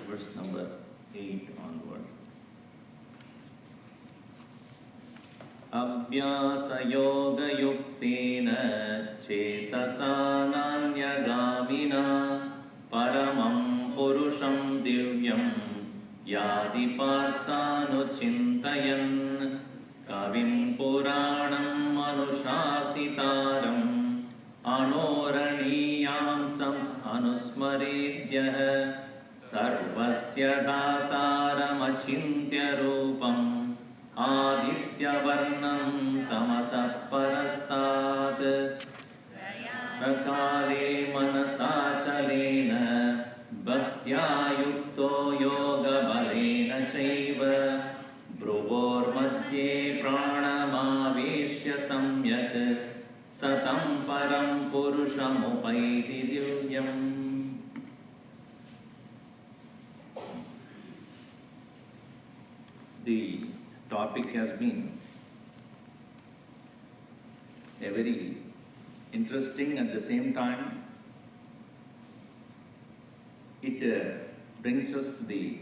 Verse number 8 onward. Abhyasa-yoga-yuktena cetasa-nanyagāmina paramam puruṣam divyam yādi-pārtānucintayan kavim purāṇam anuṣāsitaram anoranīyāṃ sam anusmaredyah sarvasya dhātāram-acintya rūpam Aditya-varnam tamasah-parastat prakāle manasācalena bhaktya-yukto yoga-balena caiva bhruvor-madhye pranamāveshya samyak satam param puruṣamupaiti divyam. The topic has been a very interesting, at the same time it brings us the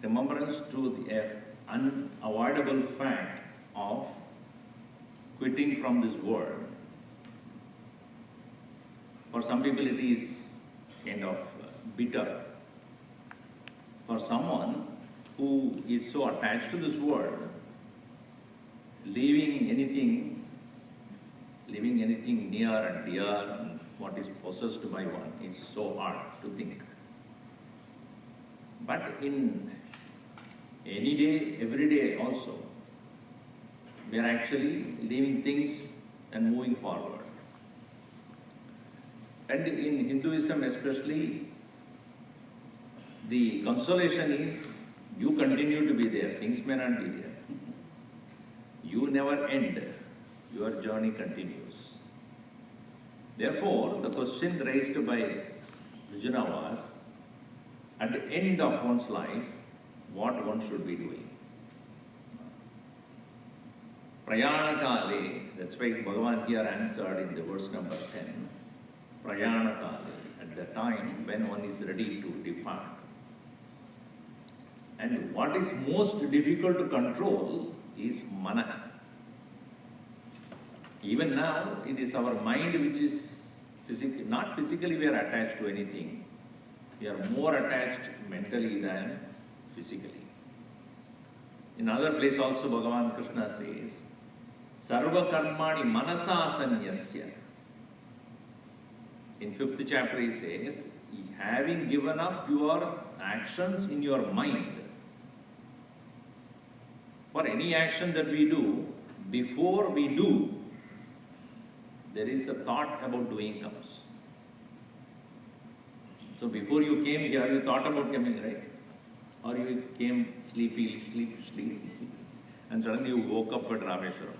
remembrance to the unavoidable fact of quitting from this world. For some people it is kind of bitter. For someone who is so attached to this world, leaving anything near and dear and what is possessed by one is so hard to think. But in any day, every day also, we are actually leaving things and moving forward. And in Hinduism especially, the consolation is you continue to be there. Things may not be there. You never end. Your journey continues. Therefore, the question raised by Arjuna was, at the end of one's life, what one should be doing? Prayana kale, that's why Bhagavan here answered in the verse number 10. Prayana kale, at the time when one is ready to depart. And what is most difficult to control is mana. Even now, it is our mind which is not physically we are attached to anything. We are more attached mentally than physically. In other place also Bhagavan Krishna says, Sarva karmani manasa sanyasya. In 5th chapter he says, having given up your actions in your mind. For any action that we do, before we do, there is a thought about doing comes. So before you came here, you thought about coming, right? Or you came sleepy, and suddenly you woke up at Rameshwaram.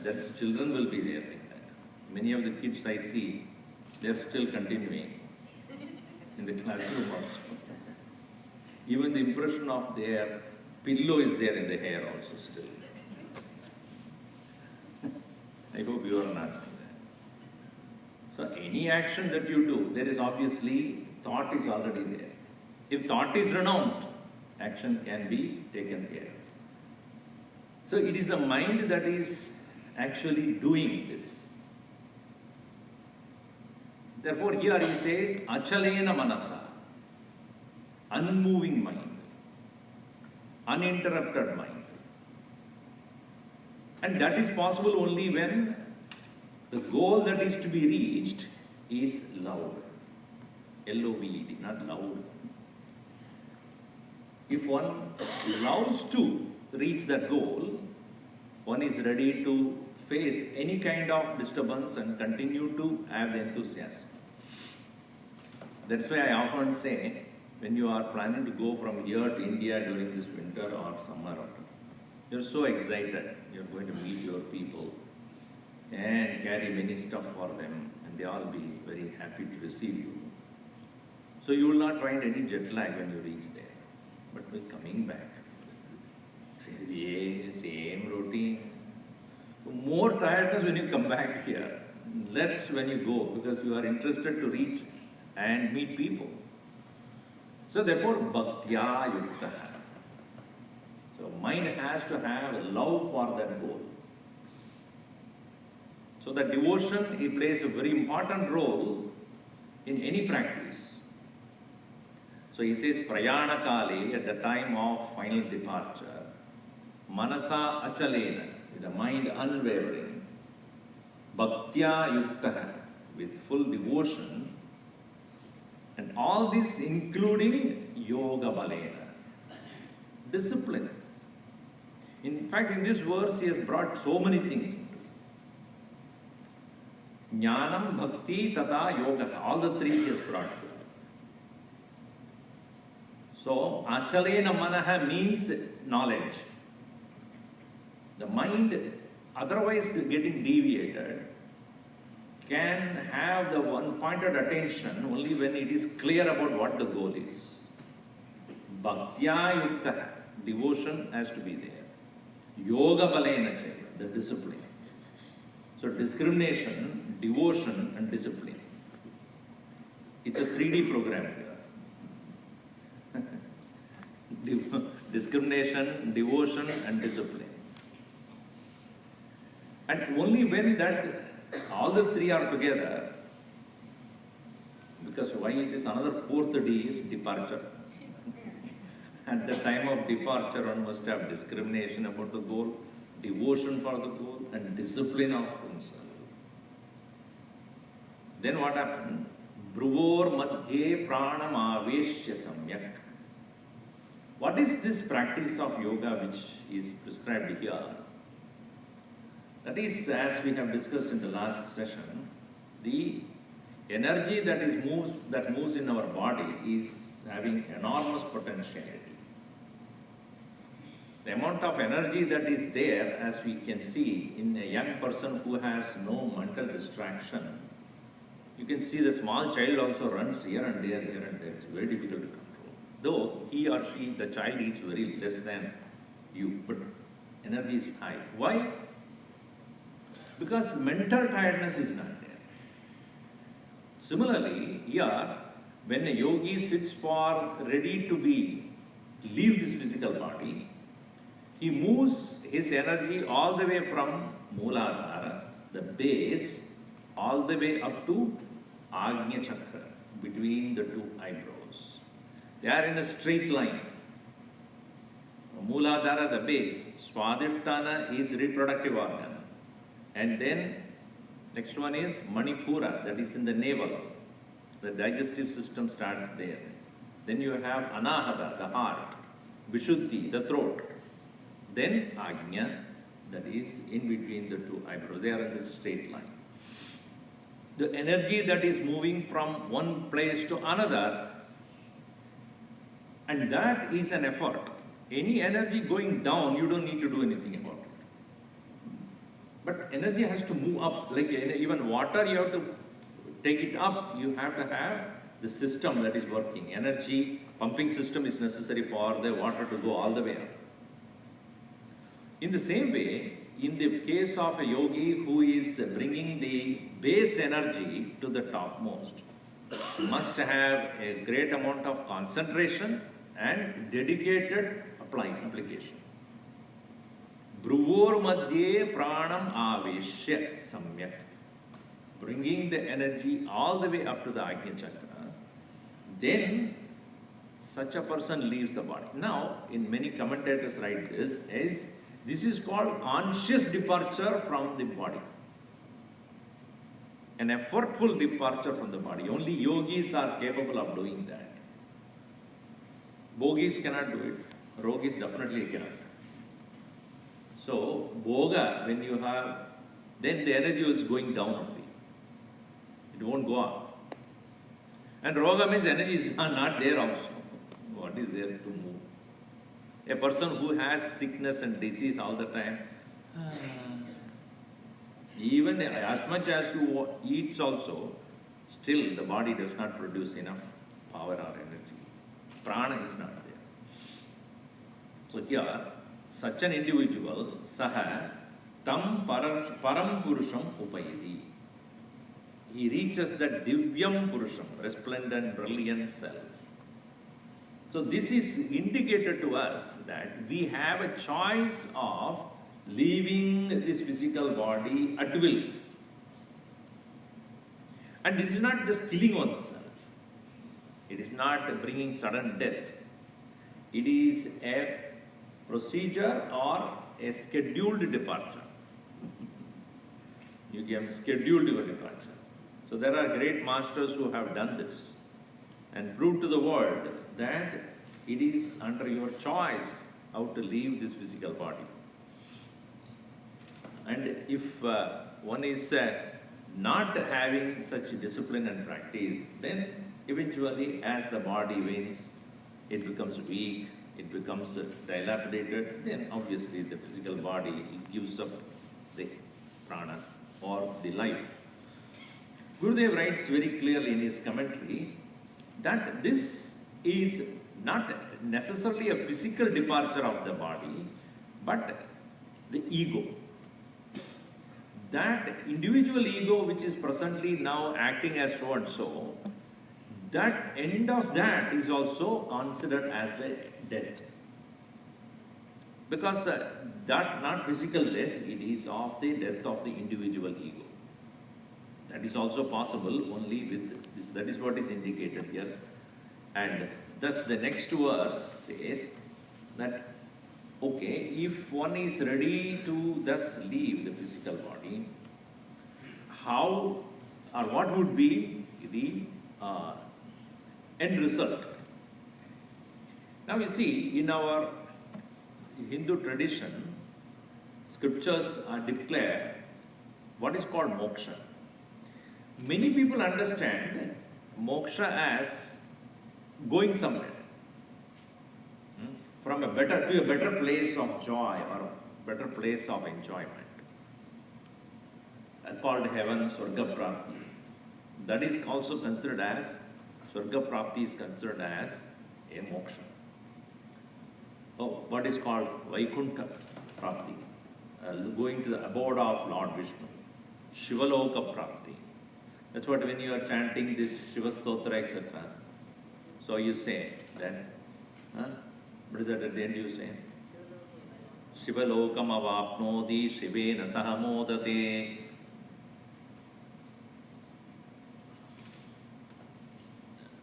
That children will be there like that. Many of the kids I see, they are still continuing in the classroom also. Even the impression of their pillow is there in the hair also still. I hope you are not like that. So any action that you do, there is obviously thought is already there. If thought is renounced, action can be taken care of. So it is the mind that is actually doing this. Therefore here he says, Achalena manasa, unmoving mind, uninterrupted mind. And that is possible only when the goal that is to be reached is loud. L-O-V-E-D, not loud. If one loves to reach that goal, one is ready to face any kind of disturbance and continue to have the enthusiasm. That's why I often say, when you are planning to go from here to India during this winter or summer, you're so excited. You're going to meet your people and carry many stuff for them, and they all be very happy to receive you. So you will not find any jet lag when you reach there. But when coming back, same routine. More tiredness when you come back here, less when you go, because you are interested to reach and meet people. So therefore, bhaktya yukta. So mind has to have a love for that goal. So that devotion, it plays a very important role in any practice. So he says, prayana kale, at the time of final departure, manasa achalena, with the mind unwavering, bhaktya yukta, with full devotion, and all this including yoga balena, discipline. In fact, in this verse, he has brought so many things into it. Jnanam, bhakti, tata, yoga, all the three he has brought to it. So, achalena manaha means knowledge. The mind, otherwise getting deviated, can have the one-pointed attention only when it is clear about what the goal is. Bhaktya yukta, devotion has to be there. Yoga balena, the discipline. So discrimination, devotion and discipline. It's a 3D program here. Discrimination, devotion and discipline. And only when that all the three are together, because why it is another 4th D is departure. At the time of departure, one must have discrimination about the goal, devotion for the goal, and discipline of oneself. Then what happened? Bruvor madhye pranam aveshya samyak. What is this practice of yoga which is prescribed here? That is, as we have discussed in the last session, the energy that moves in our body is having enormous potentiality. The amount of energy that is there, as we can see in a young person who has no mental distraction, you can see the small child also runs here and there, here and there. It's very difficult to control. Though he or she, the child, eats very less than you, but energy is high. Why? Because mental tiredness is not there. Similarly, here, when a yogi sits for ready to leave this physical body, he moves his energy all the way from Mooladhara, the base, all the way up to Agnya Chakra, between the two eyebrows. They are in a straight line. Mooladhara, the base, Swadhisthana is reproductive organ. And then next one is Manipura, that is in the navel. The digestive system starts there. Then you have Anahata, the heart, Vishuddhi, the throat. Then Agnya, that is in between the two eyebrows. They are in this straight line. The energy that is moving from one place to another, and that is an effort. Any energy going down, you don't need to do anything about it. But energy has to move up. Like even water, you have to take it up. You have to have the system that is working. Energy pumping system is necessary for the water to go all the way up. In the same way, in the case of a yogi who is bringing the base energy to the topmost, must have a great amount of concentration and dedicated application. Bruvor madhye pranam aveshya samyak. Bringing the energy all the way up to the Agnya Chakra, then such a person leaves the body. Now, in many commentators write this is called conscious departure from the body. An effortful departure from the body. Only yogis are capable of doing that. Bhogis cannot do it. Rogis definitely cannot. So, bhoga, when you have, then the energy is going down only. It won't go up. And roga means energy is not there also. What is there to move? A person who has sickness and disease all the time, even as much as you eats also, still the body does not produce enough power or energy. Prana is not there. So here, such an individual, saha tam param purusham upayati. He reaches that divyam purusham, resplendent, brilliant self. So this is indicated to us that we have a choice of leaving this physical body at will. And it is not just killing oneself. It is not bringing sudden death. It is a procedure or a scheduled departure. You can schedule your departure. So there are great masters who have done this and proved to the world that it is under your choice how to leave this physical body. And if one is not having such discipline and practice, then eventually as the body wanes, it becomes weak, it becomes dilapidated, then obviously the physical body gives up the prana or the life. Gurudev writes very clearly in his commentary that this is not necessarily a physical departure of the body, but the ego. That individual ego which is presently now acting as so and so, that end of that is also considered as the death. Because that not physical death, it is of the death of the individual ego. That is also possible only with this. That is what is indicated here. And thus the next verse says that, okay, if one is ready to thus leave the physical body, how or what would be the end result? Now you see, in our Hindu tradition, scriptures declare what is called moksha. Many people understand moksha as going somewhere, from a better place of joy or a better place of enjoyment, called heaven, Swarga Prapti. That is also considered as, Swarga Prapti is considered as a moksha. Oh, what is called Vaikuntha Prapti, going to the abode of Lord Vishnu, Shivaloka Prapti. That's what when you are chanting this Shiva Stotra, etc. So you say that, what is that at the end you say? Shivalokam avapnoti Shivena sahamodate.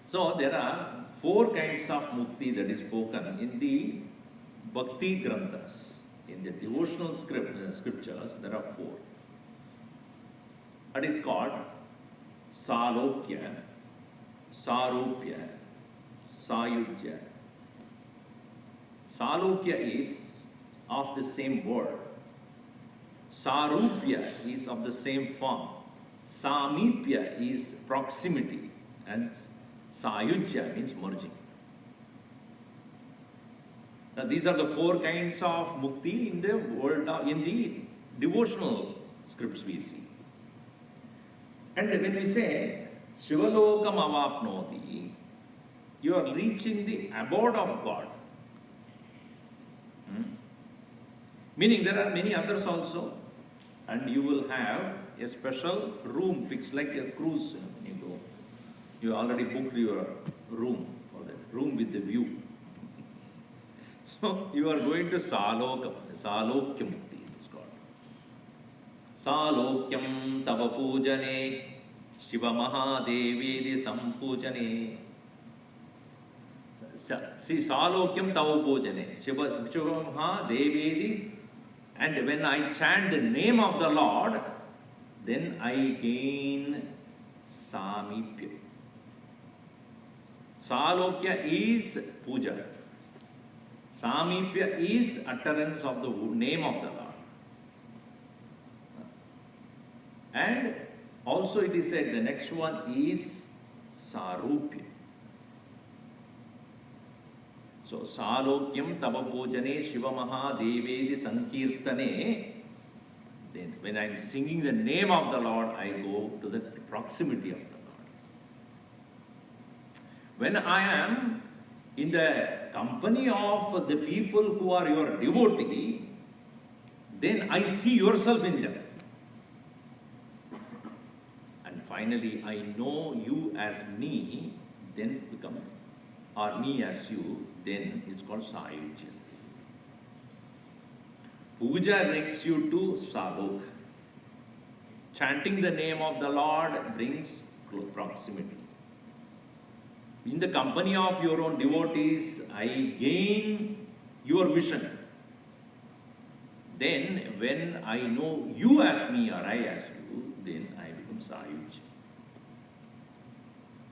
So there are 4 kinds of mukti that is spoken in the Bhakti Granthas. In the devotional scriptures, there are 4. That is called Salokya, Sarupya, Sayujya. Salokya is of the same word. Sarupya is of the same form. Samipya is proximity. And Sayujya means merging. Now these are the 4 kinds of mukti in the world in the devotional scripts we see. And when we say Shivalokam avapnoti, you are reaching the abode of God. Meaning there are many others also, and you will have a special room fixed like a cruise. You go, you already booked your room for that room with the view. So you are going to Salokya Mukti, it is called. Salokyam tava pujane Shiva Mahadevedi sampujane. See, Salokyam tava pujane Shiva Mahadevedi. And when I chant the name of the Lord, then I gain Samipya. Salokya is puja. Samipya is utterance of the name of the Lord. And also it is said the next one is Sarupya. So Salokyam tava pujane Shiva Mahadevedi sankirtane. Then when I am singing the name of the Lord, I go to the proximity of the Lord. When I am in the company of the people who are your devotee, then I see yourself in them. And finally, I know you as me, then become, or me as you, then it's called Sayujya. Puja takes you to Salok. Chanting the name of the Lord brings proximity. In the company of your own devotees, I gain your vision. Then, when I know you as me or I as you, then I become Sayujya.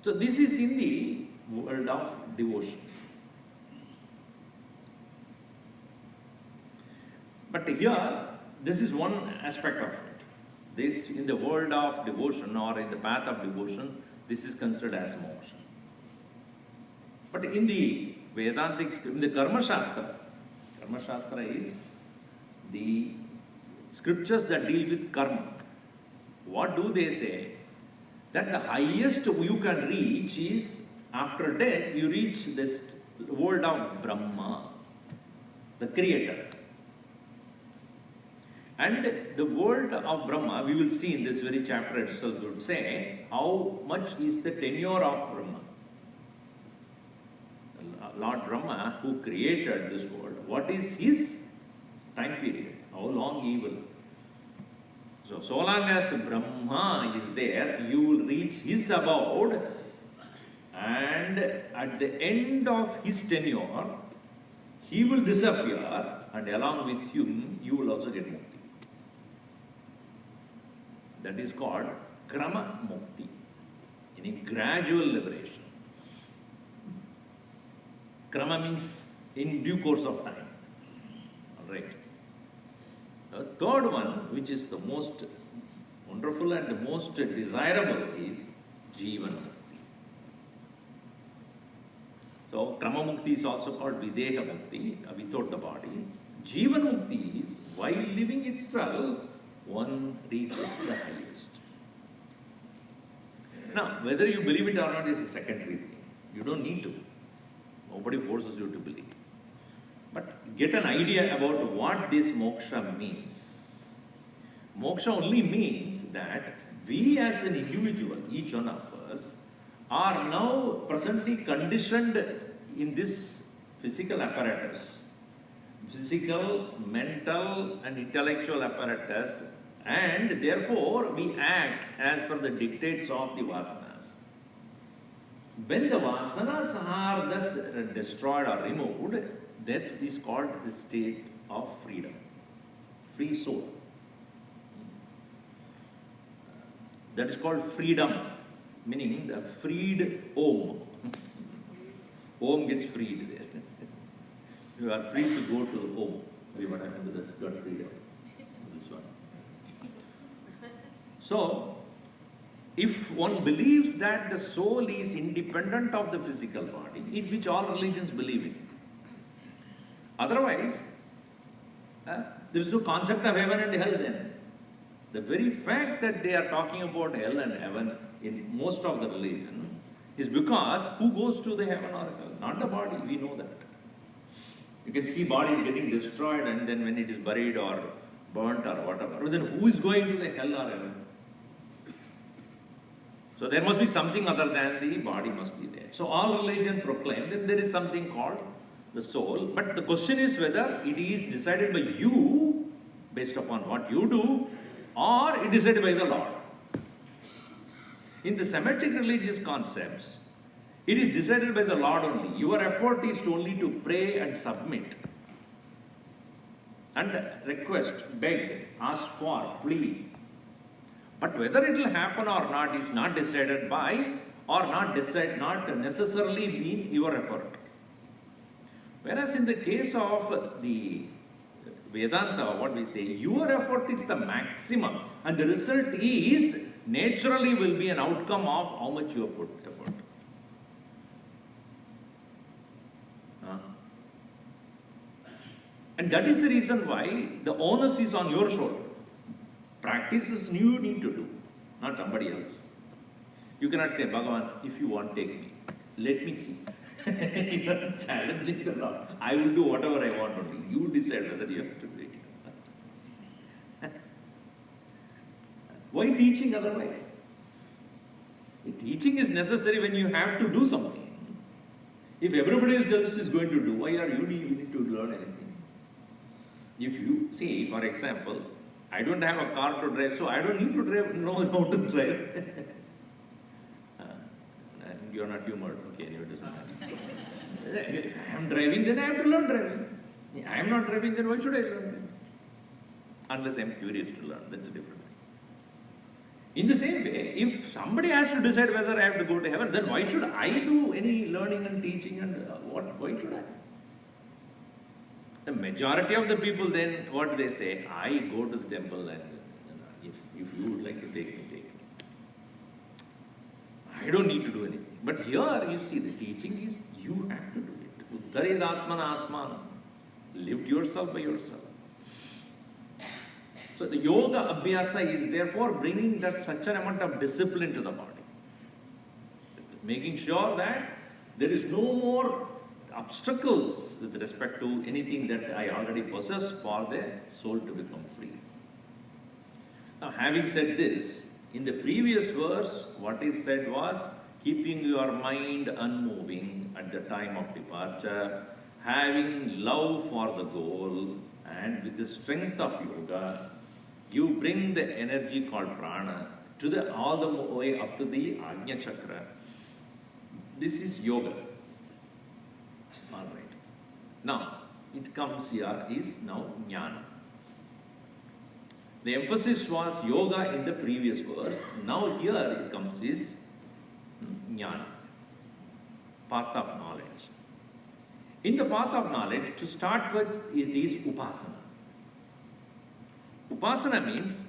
So, this is in the world of devotion. But here, this is one aspect of it. This, in the world of devotion or in the path of devotion, this is considered as moksha. But in the Vedantic, in the Karma Shastra is the scriptures that deal with karma. What do they say? That the highest you can reach is, after death, you reach this world of Brahma, the creator. And the world of Brahma, we will see in this very chapter itself, would say how much is the tenure of Brahma. Lord Brahma, who created this world, what is his time period? How long he will? So long as Brahma is there, you will reach his abode, and at the end of his tenure, he will disappear, and along with him, you will also get mukti. That is called Krama Mukti, meaning gradual liberation. Krama means in due course of time. All right. The third one, which is the most wonderful and the most desirable is Jivan Mukti. So, Krama Mukti is also called Videha Mukti, without the body. Jivan Mukti is, while living itself, one reaches the highest. Now, whether you believe it or not is a secondary thing. You don't need to. Nobody forces you to believe. But get an idea about what this moksha means. Moksha only means that we as an individual, each one of us, are now presently conditioned in this physical apparatus. Physical, mental and intellectual apparatus, and therefore we act as per the dictates of the vasanas. When the vasanas are thus destroyed or removed, that is called the state of freedom, free soul. That is called freedom, meaning the freed Om. Om gets freed there. You are free to go to Om. What happened to that? Got freedom. This one. So, if one believes that the soul is independent of the physical body, in which all religions believe in, otherwise, there is no concept of heaven and hell then. The very fact that they are talking about hell and heaven in most of the religion is because who goes to the heaven or hell? Not the body, we know that. You can see bodies getting destroyed and then when it is buried or burnt or whatever. But then who is going to the hell or heaven? So there must be something other than the body must be there. So all religion proclaim that there is something called the soul. But the question is whether it is decided by you based upon what you do or it is decided by the Lord. In the Semitic religious concepts, it is decided by the Lord only. Your effort is only to pray and submit and request, beg, ask for, plead. But whether it will happen or not is not decided by or not necessarily mean your effort. Whereas in the case of the Vedanta, what we say, your effort is the maximum and the result is naturally will be an outcome of how much you have put effort. And that is the reason why the onus is on your shoulder. Practices you need to do, not somebody else. You cannot say, Bhagavan, if you want, take me. Let me see. You are challenging the Lord. I will do whatever I want only. You decide whether you have to do it. Why teaching otherwise? Teaching is necessary when you have to do something. If everybody else is going to do, why are you needing to learn anything? If you see, for example, I don't have a car to drive, so I don't need to know how to drive. You are not humored. Okay, anyway, it doesn't matter. If I am driving, then I have to learn driving. If I am not driving, then why should I learn? Unless I am curious to learn, that's a different thing. In the same way, if somebody has to decide whether I have to go to heaven, then why should I do any learning and teaching and why should I? The majority of the people then, what they say, I go to the temple and if you would like to take me, take me. I don't need to do anything. But here you see the teaching is you have to do it. Uttared atmana atmanam. Live yourself by yourself. So the yoga abhyasa is therefore bringing that such an amount of discipline to the body. Making sure that there is no more obstacles with respect to anything that I already possess for the soul to become free. Now, having said this, in the previous verse, what is said was keeping your mind unmoving at the time of departure, having love for the goal, and with the strength of yoga, you bring the energy called prana to all the way up to the Ajna Chakra. This is yoga. All right. Now, it comes here is now jnana. The emphasis was yoga in the previous verse. Now here it comes is jnana, path of knowledge. In the path of knowledge, to start with, it is upasana. Upasana means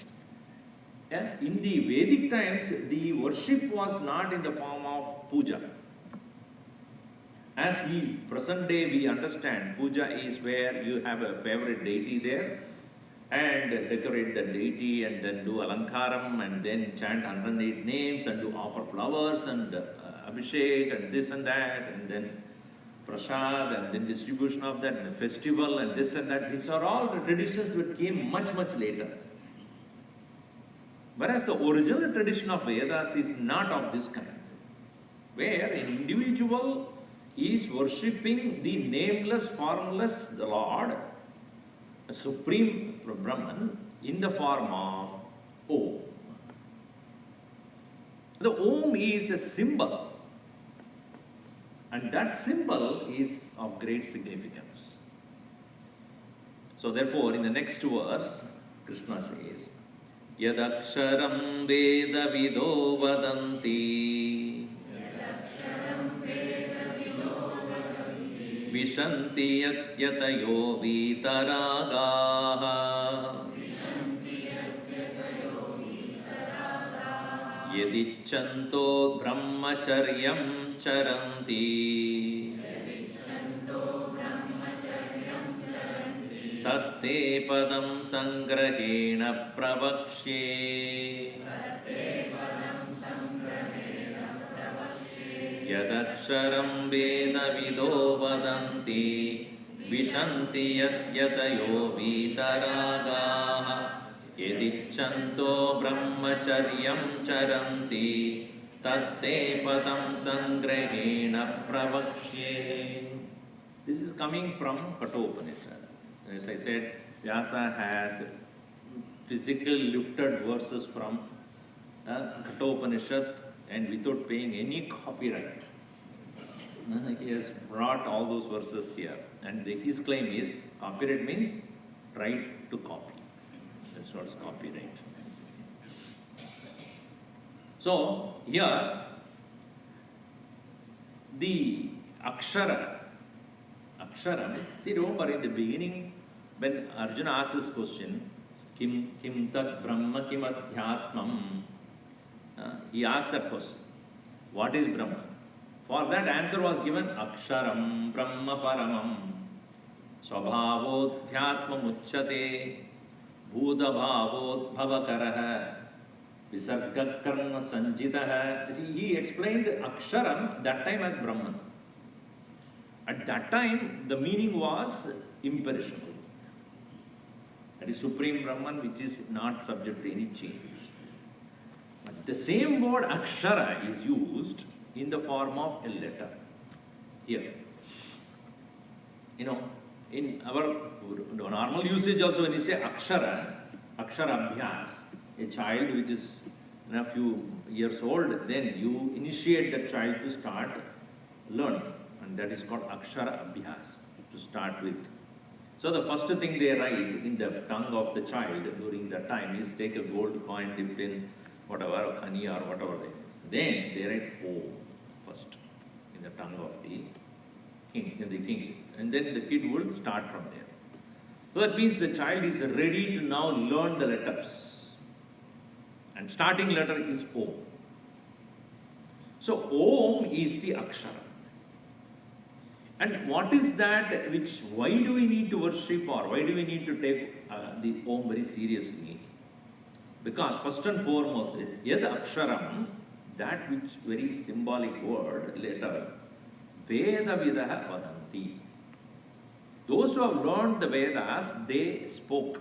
Yeah? In the Vedic times, the worship was not in the form of puja. As we present day we understand, puja is where you have a favorite deity there and decorate the deity and then do alankaram and then chant 108 names and do offer flowers and abhishek and this and that and then prasad and then distribution of that and the festival and this and that. These are all the traditions that came much later. Whereas the original tradition of Vedas is not of this kind, where an individual is worshipping the nameless, formless Lord, a supreme Brahman, in the form of Om. The Om is a symbol, and that symbol is of great significance. So therefore, in the next verse, Krishna says, Yadaksharam Veda Vido Vadanti Vishanti Yatayo Vitaragaha Yadichanto Brahmacharyam Charanti Tatte Padam Sangrahena Pravakshe Yadaksharam Veda Vido Vadanti Vishanti Yatayo Vitaragaha Yadichanto Brahmacharyam Charanti Tatte Padam Sangrahena Pravakshe. This is coming from Kathopanishad. As I said, Vyasa has physical lifted verses from Kathopanishad and without paying any copyright. He has brought all those verses here. And his claim is, copyright means right to copy. That's what is copyright. So, here, the Aksharam, see, remember in the beginning, when Arjuna asked this question, Kim tat Brahma kim adhyatmam, he asked that question, what is Brahma? For that answer was given, Aksharam Brahma Paramam Swabhavodhyatmam Uchyate Bhuta Bhavod Bhavakaraha Visarga Karma Sanjitaha. He explained Aksharam that time as Brahman. At that time, the meaning was imperishable. That is Supreme Brahman, which is not subject to any change. But the same word Akshara is used in the form of a letter. Here. You know, in our normal usage also, when you say Akshara, Akshara Abhyas, a child which is a few years old, then you initiate the child to start learning. And that is called Akshara Abhyas, to start with. So the first thing they write in the tongue of the child during that time is take a gold coin dipped in whatever, honey or whatever Then they write Om first in the tongue of the king. And then the kid will start from there. So that means the child is ready to now learn the letters. And starting letter is Om. So Om is the Akshara. And what is that why do we need to worship or why do we need to take the Om very seriously? Because first and foremost, Yad Aksharam, that which very symbolic word, letter, Veda Vidaha Vadanti. Those who have learned the Vedas, they spoke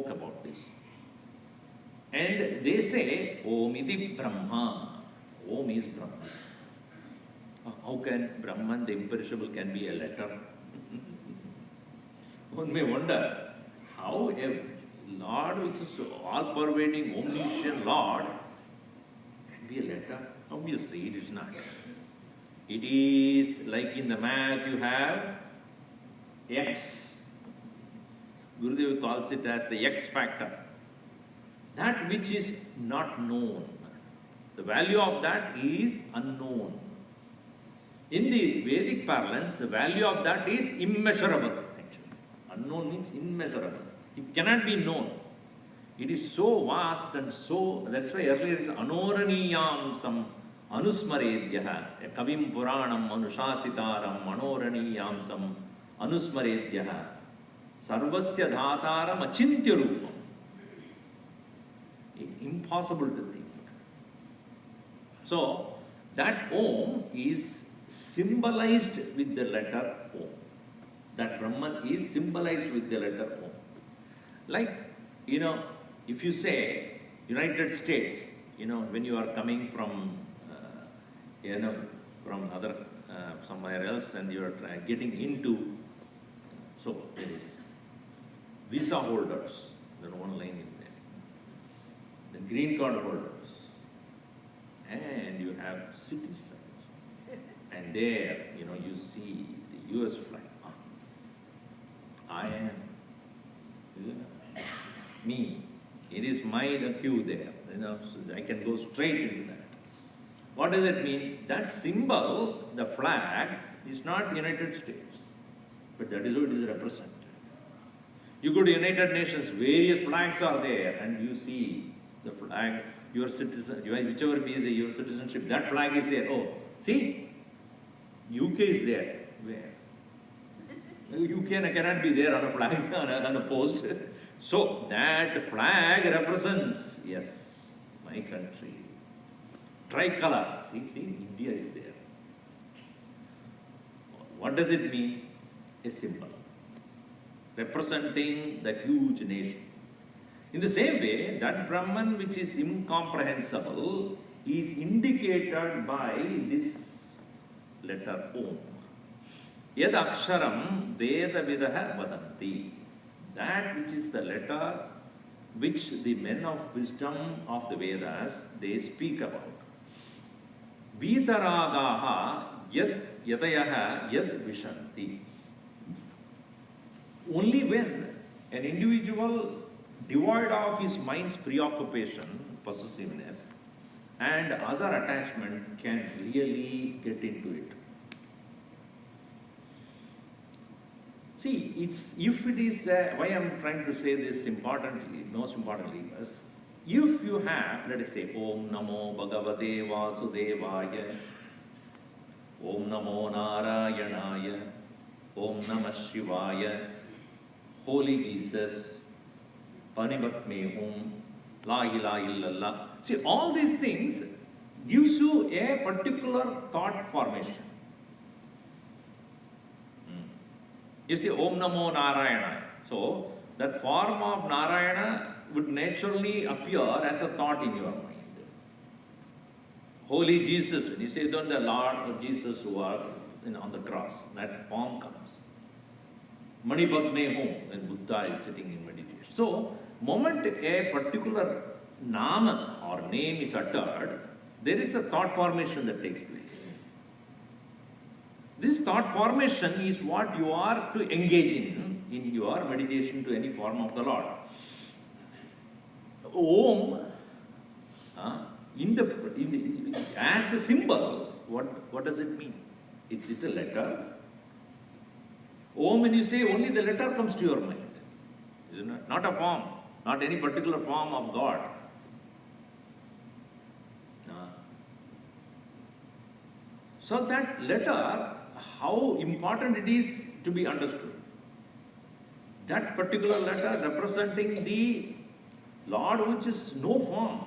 about this. And they say, Om iti Brahma. Om is Brahma. How can Brahman, the imperishable, can be a letter? One may wonder how a Lord which is all-pervading, omniscient Lord can be a letter. Obviously, it is not. It is like in the math you have X. Gurudev calls it as the X factor. That which is not known. The value of that is unknown. In the Vedic parlance, the value of that is immeasurable, actually. Unknown means immeasurable. It cannot be known. It is so vast and so, that's why earlier it's Anoraniyamsam Anusmaredyaha, Kavim Puranam Anushasitaram Anoraniyamsam Anusmaredyaha, Sarvasya Dhataram Achintya Rupam. It's impossible to think. So, that Om is symbolized with the letter Om. That Brahman is symbolized with the letter Om. Like, if you say United States, when you are coming from, from other, somewhere else and you are getting into, so there is visa holders, the one line is there, the green card holders, and you have citizens, and there, you see the US flag. I am, isn't it? Me. It is my queue there, so I can go straight into that. What does it mean? That symbol, the flag, is not United States, but that is what it is represented. You go to United Nations, various flags are there, and you see the flag, your citizen, whichever be your citizenship, that flag is there. Oh, see, UK is there. Where? UK cannot be there on a flag, on a post. So that flag represents, yes, my country. Tricolor. See, India is there. What does it mean? A symbol representing the huge nation. In the same way, that Brahman which is incomprehensible is indicated by this letter Om. Yad aksharam veda vidaha vadanti. That which is the letter which the men of wisdom of the Vedas, they speak about. Vitaragaha yad yatayaha yad vishanti. Only when an individual devoid of his mind's preoccupation, possessiveness, and other attachment can really get into it. See, if it is, why I am trying to say this most importantly is, if you have, let us say, Om Namo Bhagavate Vasudevaya, Om Namo Narayanaya, Om Namah Shivaya, Holy Jesus, Panibat Mehum, La ilaha illallah. See, all these things gives you a particular thought formation. You see, Om Namo Narayana. So, that form of Narayana would naturally appear as a thought in your mind. Holy Jesus, when you say, don't the Lord of Jesus who are on the cross, that form comes. Manipatme Hum, when Buddha is sitting in meditation. So, moment a particular nama or name is uttered, there is a thought formation that takes place. This thought formation is what you are to engage in your meditation to any form of the Lord. Om, as a symbol, what does it mean? Is it a letter? Om, when you say, only the letter comes to your mind. Isn't it? Not a form, not any particular form of God. So that letter, how important it is to be understood. That particular letter representing the Lord which is no form.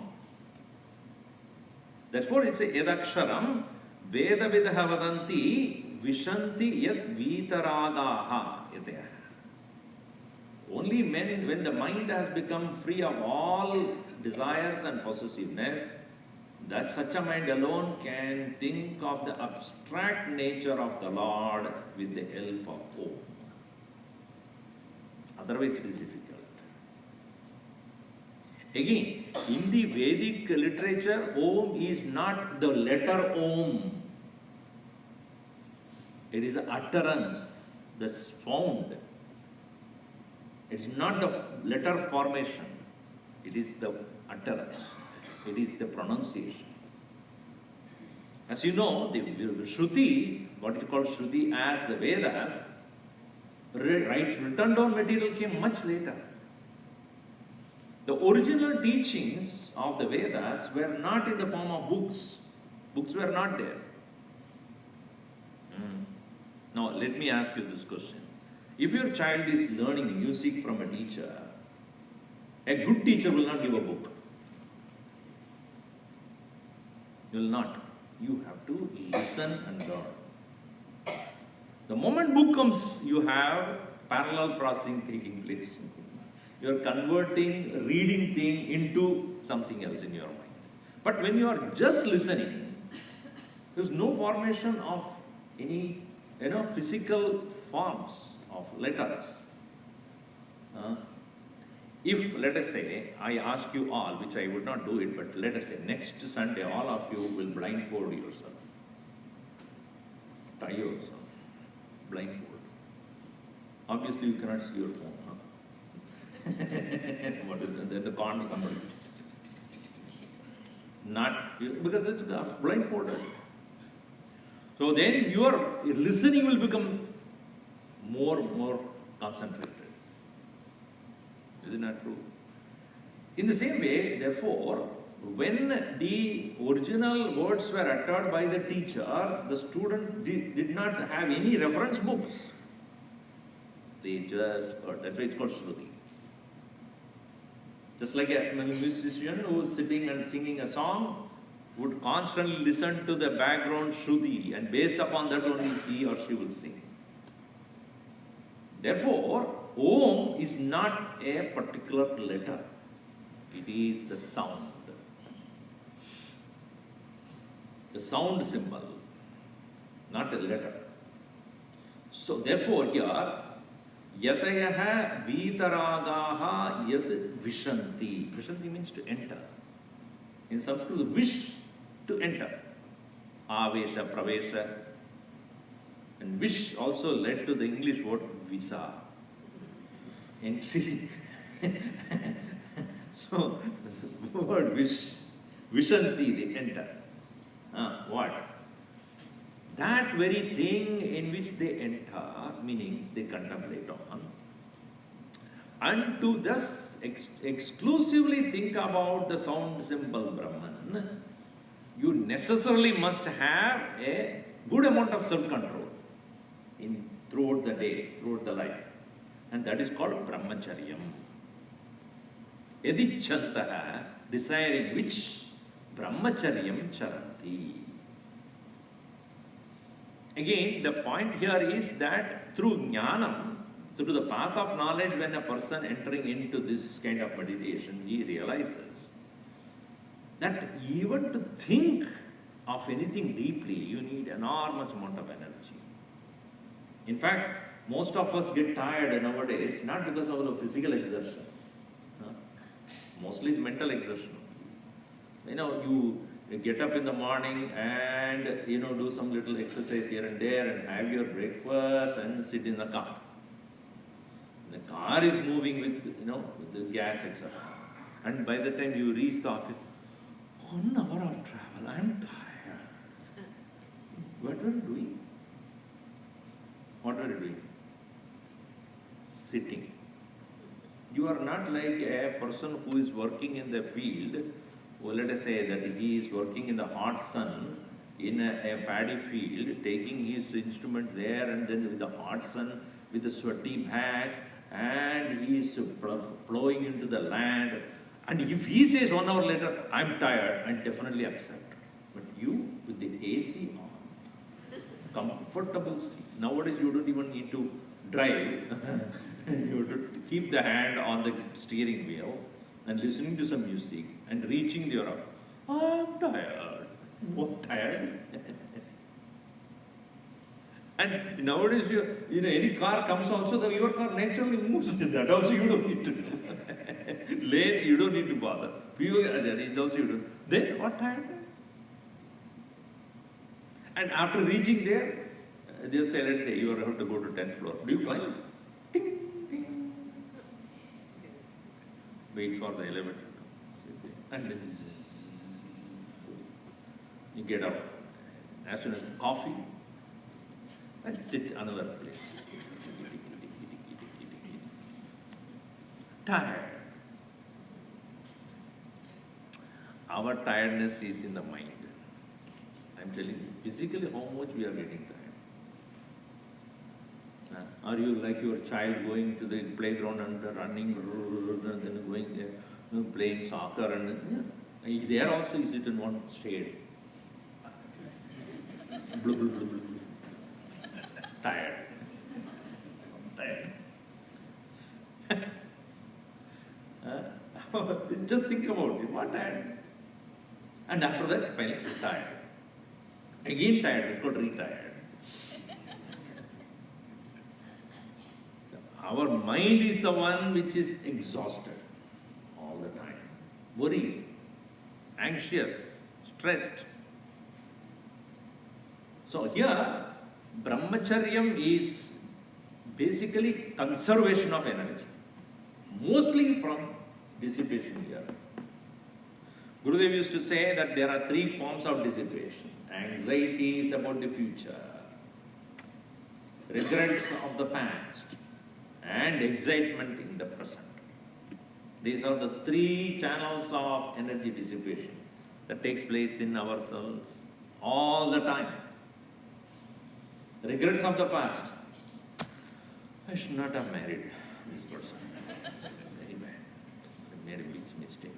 Therefore it says, Yadaksharam Veda Vidaha Vadanti Vishanti Yad Vitaragaha. Only when the mind has become free of all desires and possessiveness, that such a mind alone can think of the abstract nature of the Lord with the help of Om. Otherwise it is difficult. Again, in the Vedic literature, Om is not the letter Om. It is the utterance, the sound. It is not the letter formation. It is the utterance. It is the pronunciation. As you know, the Shruti, what is called Shruti as the Vedas, written down material came much later. The original teachings of the Vedas were not in the form of books. Books were not there. Now, let me ask you this question. If your child is learning music from a teacher, a good teacher will not give a book. You will not. You have to listen and learn. The moment book comes, you have parallel processing taking place. You are converting reading thing into something else in your mind. But when you are just listening, there is no formation of any physical forms of letters. If, let us say, I ask you all, which I would not do it, but let us say next Sunday all of you will blindfold yourself. Tie yourself. Blindfold. Obviously you cannot see your phone. What is that? Then the corner somebody. Not, because it's blindfolded. So then your listening will become more concentrated. Isn't that true? In the same way, therefore, when the original words were uttered by the teacher, the student did not have any reference books. They just heard. That's why it's called Shruti. Just like a musician who is sitting and singing a song would constantly listen to the background Shruti, and based upon that only he or she will sing. Therefore, Om is not a particular letter. It is the sound. The sound symbol, not a letter. So therefore here, Yatayaha Vitaragaha Yat Vishanti. Vishanti means to enter. In Sanskrit, wish to enter. Avesha, Pravesha. And wish also led to the English word visa. Entry. So, the word wish, Vishanti, they enter. What? That very thing in which they enter, meaning they contemplate on, and to thus exclusively think about the sound symbol Brahman, you necessarily must have a good amount of self-control throughout the day, throughout the life. And that is called Brahmacharyam. Yadichantaha, desiring which, Brahmacharyam charanti. Again, the point here is that through jnanam, through the path of knowledge, when a person entering into this kind of meditation, he realizes that even to think of anything deeply, you need enormous amount of energy. In fact, most of us get tired nowadays, not because of the physical exertion. Mostly it's mental exertion. You get up in the morning and, do some little exercise here and there and have your breakfast and sit in the car. The car is moving with the gas, etc. And by the time you reach the office, 1 hour of travel, I'm tired. What were you doing? What were you doing? Sitting. You are not like a person who is working in the field. Well, let us say that he is working in the hot sun in a paddy field, taking his instrument there, and then with the hot sun, with the sweaty back, and he is plowing into the land. And if he says 1 hour later, I'm tired, I definitely accept. But you, with the AC on, comfortable seat. Nowadays, you don't even need to drive. You have to keep the hand on the steering wheel and listening to some music and reaching your office. I'm tired. What tired? And nowadays, any car comes also, your car naturally moves. That also you don't need to do. Lane, you don't need to bother. That also you don't. Then what tiredness? And after reaching there, they'll say, let's say you have to go to 10th floor. Do you climb? Ting, ting. Wait for the elevator. And then you get up. As soon as coffee, and sit another place. Tired. Our tiredness is in the mind. I'm telling you, physically how much we are getting tired. Are you like your child going to the playground and running and then going there, playing soccer and there also you sit in one state. Blah, blah, blah, blah. Tired. Just think about it. What tired? And after that, finally, tired. Again tired, it's called retired. Our mind is the one which is exhausted all the time, worried, anxious, stressed. So here, brahmacharyam is basically conservation of energy, mostly from dissipation here. Gurudev used to say that there are 3 forms of dissipation. Anxieties about the future, regrets of the past, and excitement in the present. These are the 3 channels of energy dissipation that takes place in ourselves all the time. Regrets of the past. I should not have married this person. Very bad. I made a big mistake.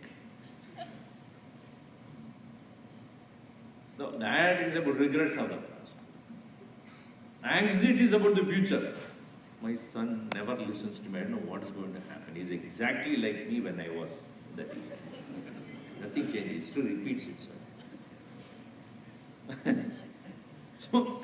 So that is about regrets of the past. Anxiety is about the future. My son never listens to me. I don't know what is going to happen. He's exactly like me when I was that age. Nothing changes. It still repeats itself. So,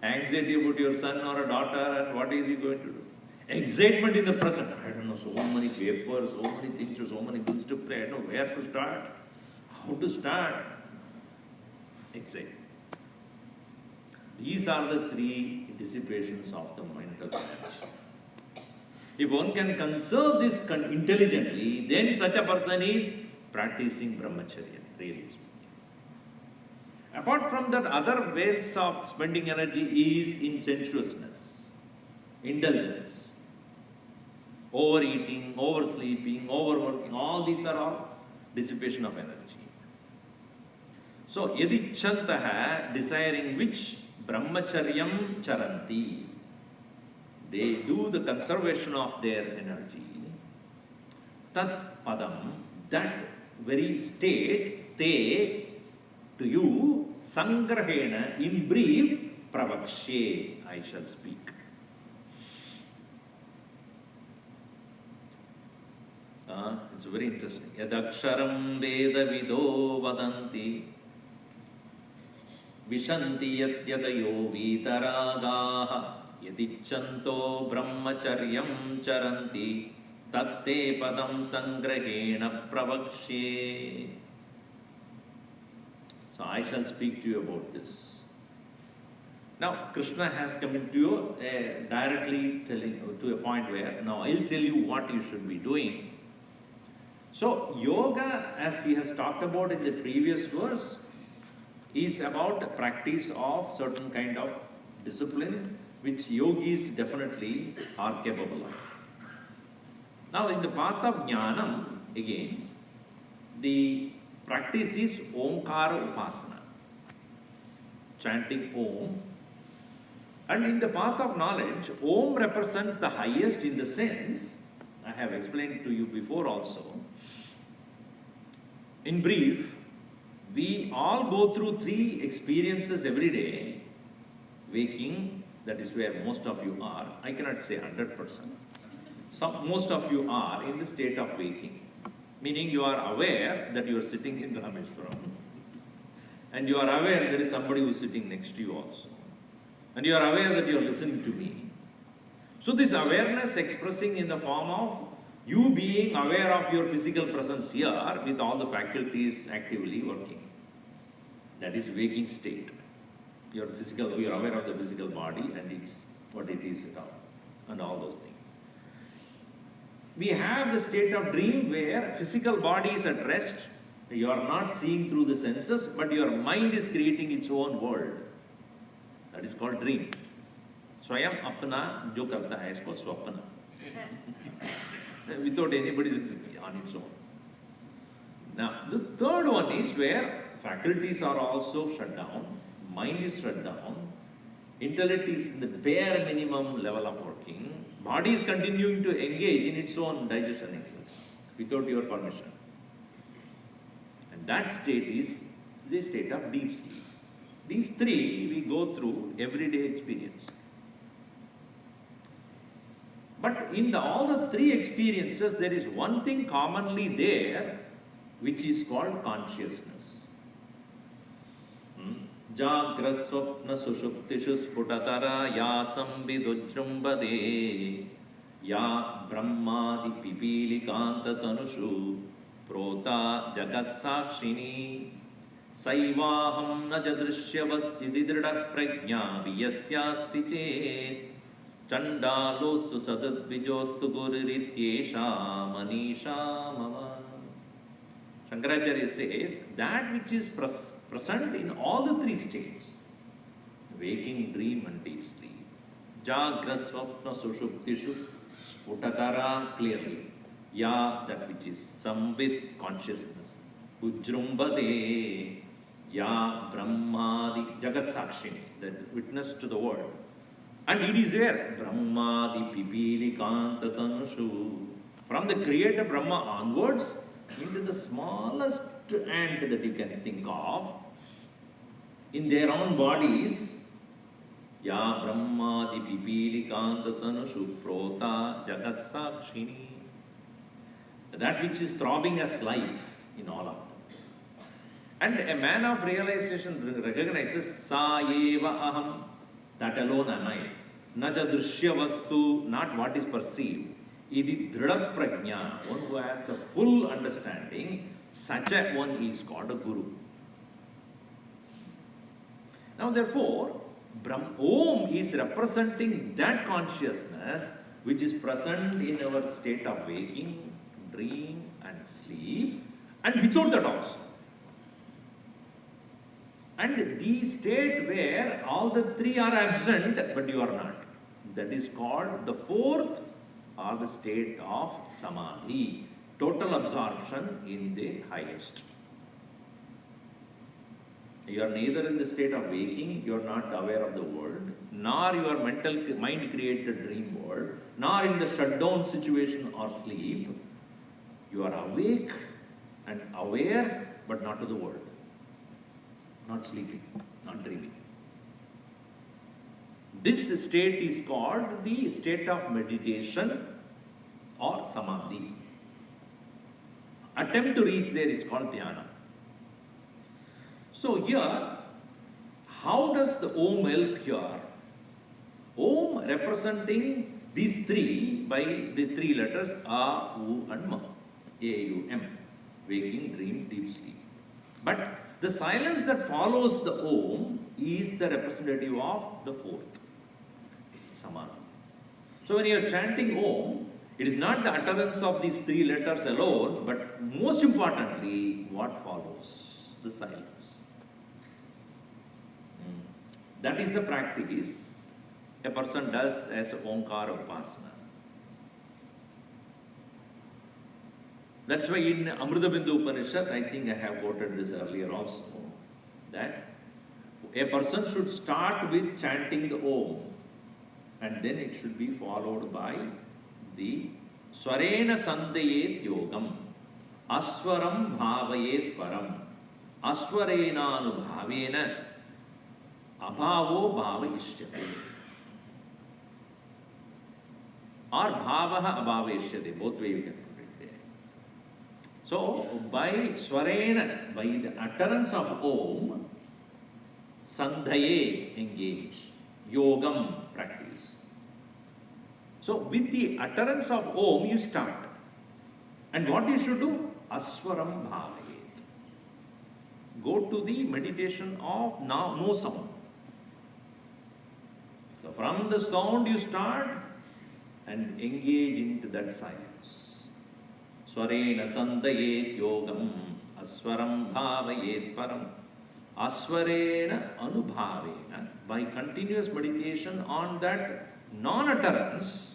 anxiety about your son or a daughter and what is he going to do? Excitement in the present. I don't know, so many papers, so many things, so many bills to pay. I don't know where to start, how to start. Excitement. These are the 3 dissipations of the mental energy. If one can conserve this intelligently, then such a person is practicing brahmacharya, really speaking. Apart from that, other ways of spending energy is in sensuousness, indulgence, overeating, oversleeping, overworking. All these are all dissipation of energy. So, yadichantaha, desiring which brahmacharyam charanti, they do the conservation of their energy. Tat padam, that very state, te, to you, sangrahena, in brief, pravakshe, I shall speak. It's very interesting. Yadaksharam veda vido vadanti vishanti yatyadayo vitaragaha yadichanto brahmacharyam charanti tatte padam sangrahena pravakshe. So I shall speak to you about this. Now Krishna has come into you directly telling to a point where now I'll tell you what you should be doing. So yoga, as he has talked about in the previous verse, is about practice of certain kind of discipline which yogis definitely are capable of. Now in the path of jnanam, again, the practice is omkara upasana, chanting om. And in the path of knowledge, om represents the highest in the sense, I have explained to you before also. In brief, we all go through 3 experiences every day. Waking, that is where most of you are. I cannot say 100%. Most of you are in the state of waking. Meaning you are aware that you are sitting in Rameshwaram. And you are aware there is somebody who is sitting next to you also. And you are aware that you are listening to me. So this awareness expressing in the form of you being aware of your physical presence here with all the faculties actively working. That is waking state. You are aware of the physical body and it's what it is and all those things. We have the state of dream where physical body is at rest. You are not seeing through the senses, but your mind is creating its own world. That is called dream. Swayam apna jo karta hai, is called swapna. Without anybody's on its own. Now, the third one is where faculties are also shut down, mind is shut down, intellect is in the bare minimum level of working, body is continuing to engage in its own digestion excess without your permission. And that state is the state of deep sleep. These three we go through everyday experience. But in all the three experiences, there is one thing commonly there, which is called consciousness. Jagrat swapna sushuptishu sputatara ya samvidujrumbade ya brahmadi pipilikanta tanushu prota jagat sakshini saivaham na jadrishyavati didrida prajna viyasyasti chet Chandalotsu sadadvijostu gurirityesha manisha mama. Shankaracharya says that which is present in all the three states, waking, dream and deep sleep, Jagrat swapna sushuptishu sputatara clearly, ya that which is samvit consciousness, ujrumbade ya brahmadi jagat sakshini, that witness to the world. And it is where Brahmadi Pipili Kanta Tanushu. From the creator Brahma onwards, into the smallest ant that you can think of, in their own bodies, Ya Brahmadi Pipili Kanta Tanushu Prota Jagat Sakshini. That which is throbbing as life in all of them. And a man of realization recognizes Sa Eva Aham. That alone am I. Naja drishya vastu, not what is perceived. Idi dhrida prajna, one who has a full understanding, such a one is called a guru. Now therefore, Om is representing that consciousness which is present in our state of waking, dream and sleep, and without that also. And the state where all the three are absent, but you are not. That is called the fourth, or the state of samadhi, total absorption in the highest. You are neither in the state of waking, you are not aware of the world, nor your mind created dream world, nor in the shutdown situation or sleep. You are awake and aware, but not to the world. Not sleeping, not dreaming. This state is called the state of meditation or samadhi. Attempt to reach there is called dhyana. So here, how does the Om help here? Om representing these three by the three letters A, U and Ma. A-U-M. Waking, dream, deep sleep. But the silence that follows the Om is the representative of the fourth, Samadhi. So when you are chanting Om, it is not the utterance of these three letters alone, but most importantly, what follows? The silence. That is the practice a person does as Omkara Upasana. That's why in Amrutabindu Upanishad, I think I have quoted this earlier also, that a person should start with chanting the Om, and then it should be followed by the Swarena Sandayet Yogam, Aswaram Bhavayet Param, Aswarena Anubhavena, Abhavo Bhavayishyate. Or Bhavaha Abhavayishyate, both ways you can put it there. So, by Swarena, by the utterance of Om, Sandhayet, engage, Yogam, practice. So, with the utterance of Om, you start. And what you should do? Aswaram Bhavayet. Go to the meditation of now no sound. So, from the sound you start and engage into that silence. Swarena Sandayet Yogam, Aswaram Bhavayet Param. Aswarena Anubhavena, by continuous meditation on that non-utterance.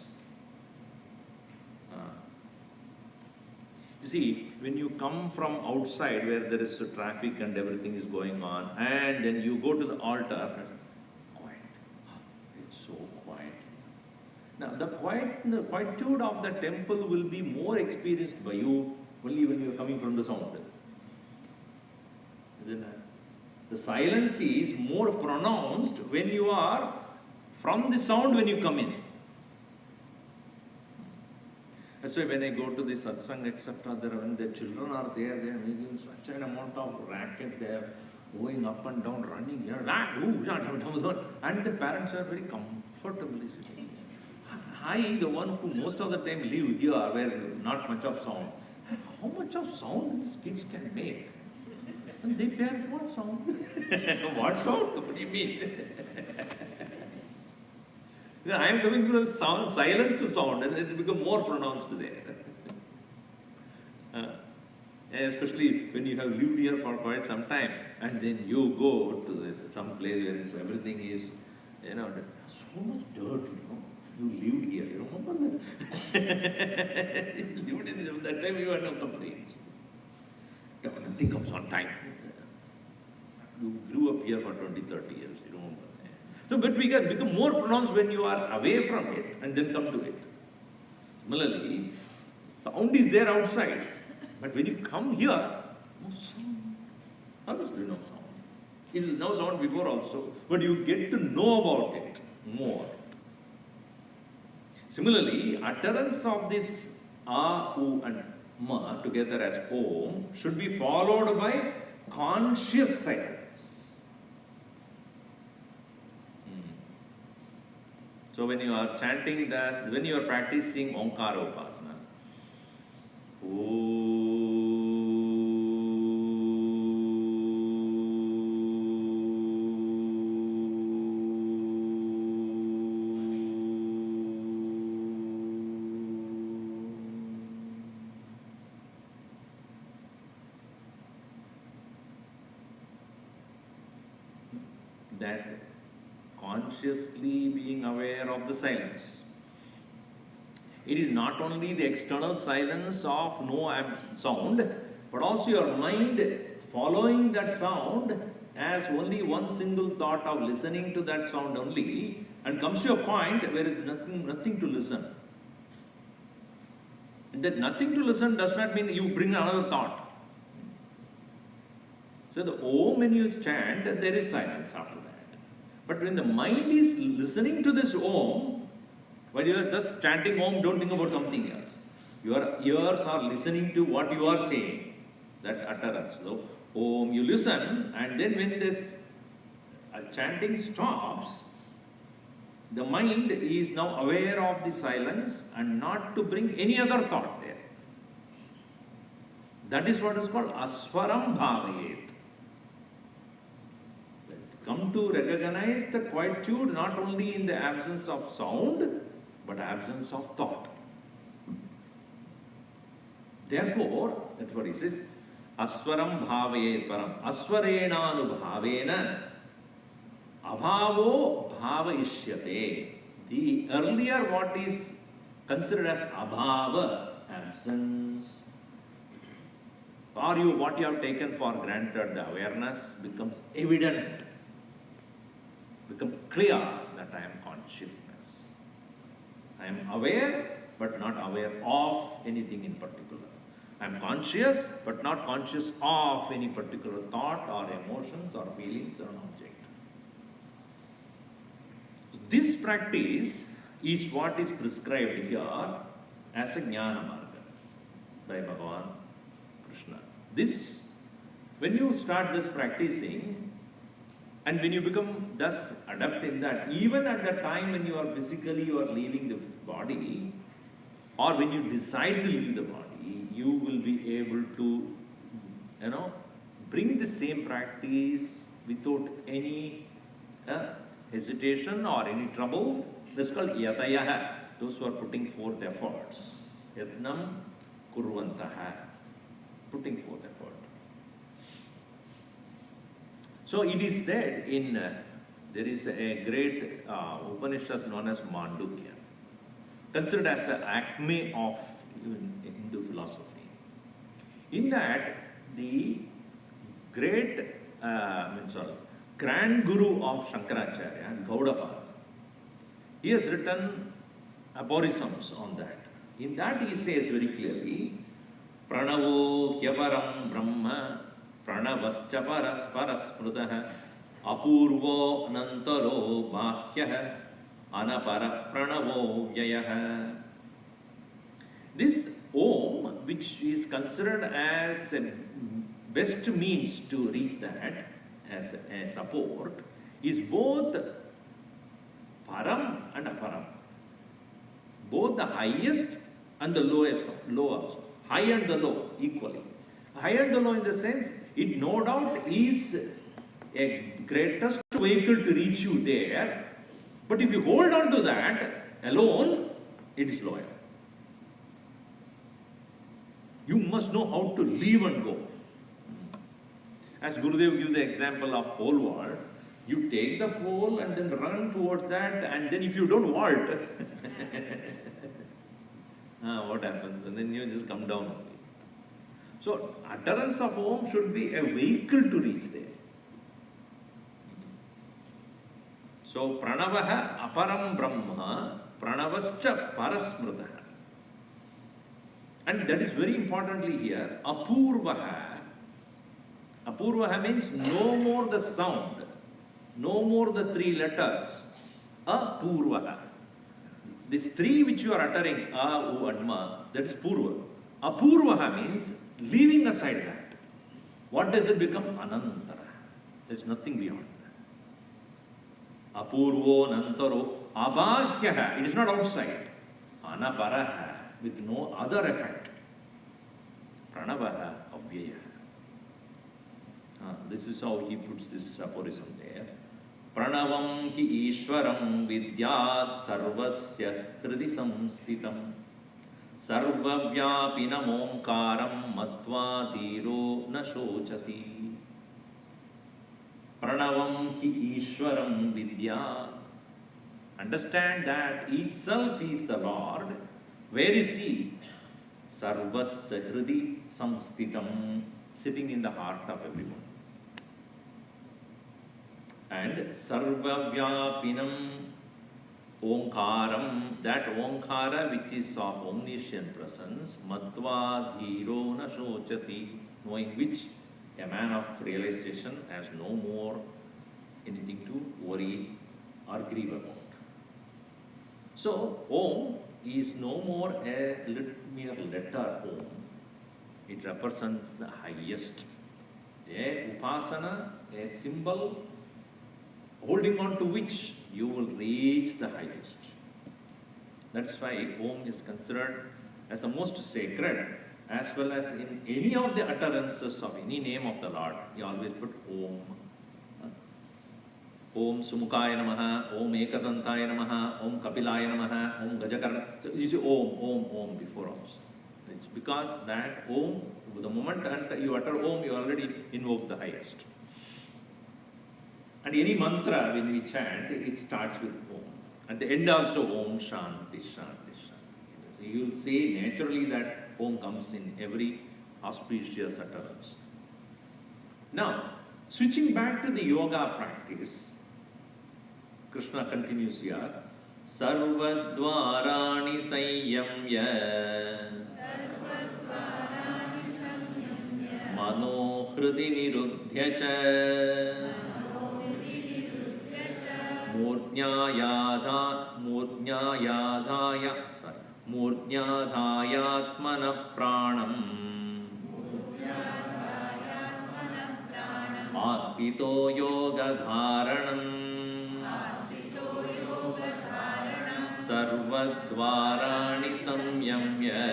You see, when you come from outside where there is traffic and everything is going on, and then you go to the altar, quiet. It's so quiet. Now, the quietude of the temple will be more experienced by you only when you are coming from the sound. Isn't it? The silence is more pronounced when you are from the sound when you come in. That's why when I go to the satsang, etc., when the children are there, they are making such an amount of racket, they are going up and down, running here, and the parents are very comfortably sitting. I, the one who most of the time live here, where not much of sound, how much of sound these kids can make? And they parents, what sound? What sound? What do you mean? I am coming from sound, silence to sound, and it becomes more pronounced there. Especially when you have lived here for quite some time, and then you go to some place where everything is, so much dirt, You lived here, you remember that? You lived in that time, you had no complaints. Nothing comes on time. You grew up here for 20, 30 years, you remember. So, but we can become more pronounced when you are away from it and then come to it. Similarly, sound is there outside, but when you come here, no sound. How is there no sound? It is no sound before also, but you get to know about it more. Similarly, utterance of this A, U and Ma together as Om should be followed by conscious silence. So when you are chanting this, when you are practicing Omkara Upasana, that consciously being aware of the silence. It is not only the external silence of no sound, but also your mind following that sound as only one single thought of listening to that sound only, and comes to a point where there is nothing to listen. And that nothing to listen does not mean you bring another thought. So the Om, when you chant, there is silence after that. But when the mind is listening to this Om, while you are just chanting Om, don't think about something else. Your ears are listening to what you are saying, that utterance. So, Om, you listen, and then when this chanting stops, the mind is now aware of the silence and not to bring any other thought there. That is what is called Aswaram Bhavayet. Come to recognize the quietude not only in the absence of sound, but absence of thought. Therefore, that's what he says, Aswaram Bhavayet Param. Aswarena Anubhavena Abhavo Bhavaishyate. The earlier what is considered as Abhava, absence, or what you have taken for granted, the awareness becomes evident. Become clear that I am consciousness. I am aware, but not aware of anything in particular. I am conscious, but not conscious of any particular thought or emotions or feelings or an object. This practice is what is prescribed here as a Jnana Marga by Bhagavan Krishna. This, when you start this practicing, and when you become thus adept in that, even at the time when you are leaving the body, or when you decide to leave the body, you will be able to, bring the same practice without any hesitation or any trouble. That's called yatayaha, those who are putting forth efforts. Yatnam kurvantaha, putting forth effort. So it is said in, there is a great Upanishad known as Mandukya, considered as the acme of Hindu philosophy. In that, the great, grand guru of Shankaracharya, Gaudapada, he has written aphorisms on that. In that he says very clearly, Pranavo hyaparam brahma, pranavascha parasparasprudah, apurvo nantaro bhakyah, anapara pranavo vyayah. This Om, which is considered as a best means to reach that as a support, is both Param and Aparam. Both the highest and the lowest, low also. High and the low equally. High and the low in the sense, it no doubt is a greatest vehicle to reach you there. But if you hold on to that alone, it is lower. You must know how to leave and go. As Gurudev gives the example of pole vault, you take the pole and then run towards that, and then if you don't vault, what happens? And then you just come down. So, utterance of Om should be a vehicle to reach there. So, Pranavaha aparam brahma, Pranavascha parasmrutaha. And that is very importantly here, Apurvaha. Apurvaha means no more the sound, no more the three letters. Apurvaha. These three which you are uttering, A, U and Ma, that is Purva. Apurvaha means leaving aside that. What does it become? Anantara. There is nothing beyond that. Apurvo nantaro abhahyaha. It is not outside. Anaparaha. With no other effect. Pranavaha avyaya. This is how he puts this aphorism there. Pranavam hi Ishwaram vidyat sarvatsya hridi samstitam sarvavyapinam omkaram matva dhiro na shochati. Pranavam hi Ishwaram vidyat. Understand that itself is the Lord. Where is he? Sarvasya hridi samstitam, sitting in the heart of everyone. And sarvavyapinam omkaram, that omkara which is of omniscient presence, matva dhiro na shochati, knowing which a man of realization has no more anything to worry or grieve about. So, Om is no more a mere letter Om. It represents the highest. A upasana, a symbol holding on to which you will reach the highest. That's why Om is considered as the most sacred, as well as in any of the utterances of any name of the Lord, you always put Om. Om Sumukaya Namaha, Om Ekadantaya Namaha, Om Kapilaya Namaha, Om Gajakarna. So you say Om before also. It's because that Om, the moment you utter Om, you already invoke the highest. And any mantra when we chant, it starts with Om. At the end also Om Shanti Shanti Shanti. So you will say naturally that Om comes in every auspicious utterance. Now, switching back to the yoga practice, Krishna continues here. Sarvadvarani Sanyamya Mano Hridi Niruddhya Murnyadhayatmana Pranam Astito Yoga Dharanam Sarvadvarani Samyamya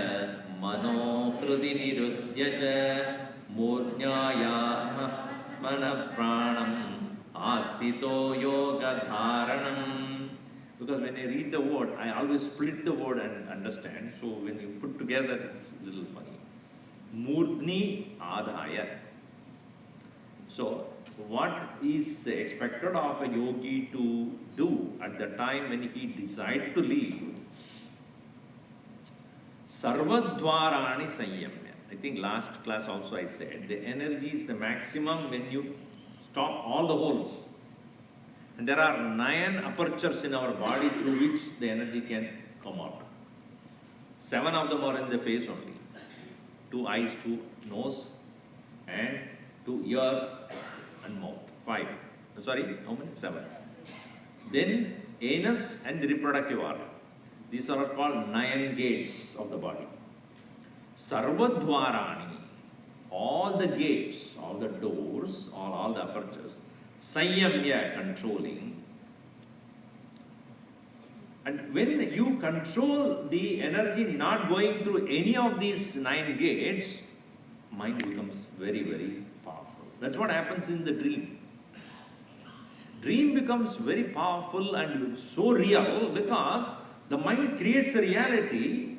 Mano Hridi Niruddhya Murnyayatmana Pranam Astito Yoga Dharanam. Because when I read the word, I always split the word and understand. So when you put together, it's a little funny. Murdni Adhaya. So what is expected of a yogi to do at the time when he decides to leave? Sarvadvarani Sanyamya. I think last class also I said, the energy is the maximum when you stop all the holes. And there are 9 apertures in our body through which the energy can come out. 7 of them are in the face only. 2 eyes, 2 nose, and 2 ears and mouth. 5. Sorry, how many? 7. Then anus and the reproductive organ. These are called 9 gates of the body. Sarvadvarani, all the gates, all the doors, all the apertures, Sanyamya, controlling. And when you control the energy not going through any of these 9 gates, mind becomes very, very powerful. That's what happens in the dream. Dream becomes very powerful and so real because the mind creates a reality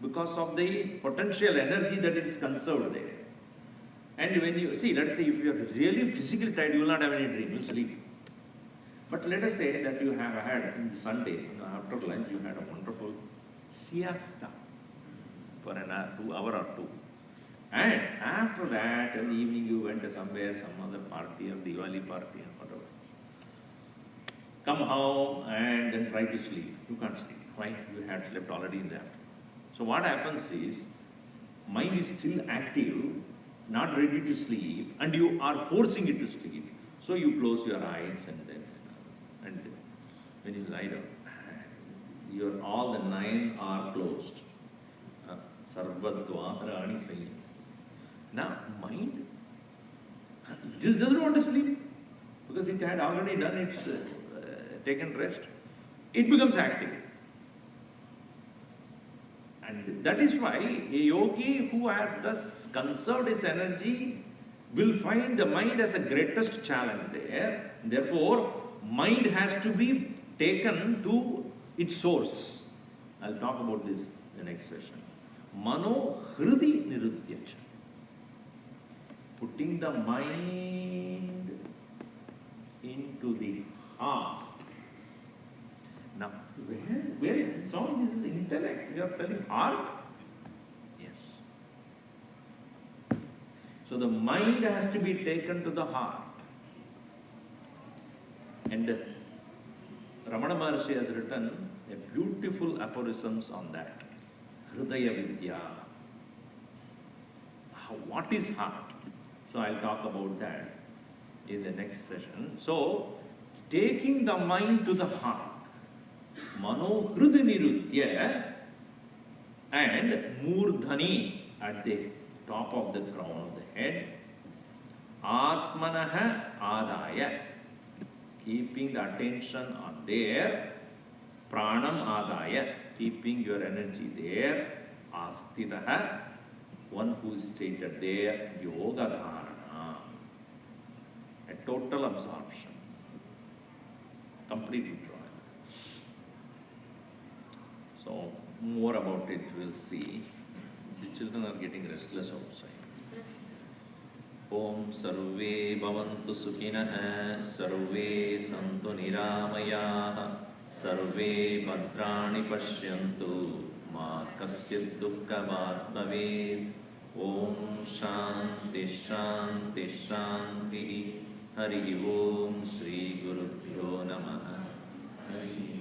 because of the potential energy that is conserved there. And when you see, let's say if you are really physically tired, you will not have any dream, you will sleep. But let us say that you have had in the Sunday, after lunch, you had a wonderful siesta for an hour, 2 hour or 2. And after that, in the evening, you went to somewhere, some other party or Diwali party or whatever. Come home and then try to sleep. You can't sleep. Why? You had slept already in the afternoon. So what happens is, mind is still active, not ready to sleep, and you are forcing it to sleep. So you close your eyes and then, and when you lie down, all the 9 are closed. Sarvadvarani Sanyam. Now, mind just doesn't want to sleep because it had already done its taken rest. It becomes active. And that is why a yogi who has thus conserved his energy will find the mind as the greatest challenge there. Therefore, mind has to be taken to its source. I'll talk about this in the next session. Mano hridi nirudhyacha. Putting the mind into the heart. Now, where Swami, this is intellect. You are telling heart? Yes. So the mind has to be taken to the heart. And Ramana Maharshi has written a beautiful aphorisms on that. Hridaya Vidya. What is heart? So I'll talk about that in the next session. So, taking the mind to the heart. Mano hridi nirudhya and murdhani at the top of the crown of the head. Atmanaha adaya, keeping the attention on there. Pranam adaya, keeping your energy there. Astitaha, one who is stated there. Yoga dharana, a total absorption, complete withdrawal. So, more about it we'll see. The children are getting restless outside. Om sarve bhavantu sukhinah, sarve santu niramayah, sarve bhadrani pashyantu, ma kasyid dukkhavat bhavet. Om shanti shanti shanti. Hari Om Shri Gurubhyo Namaha. Hari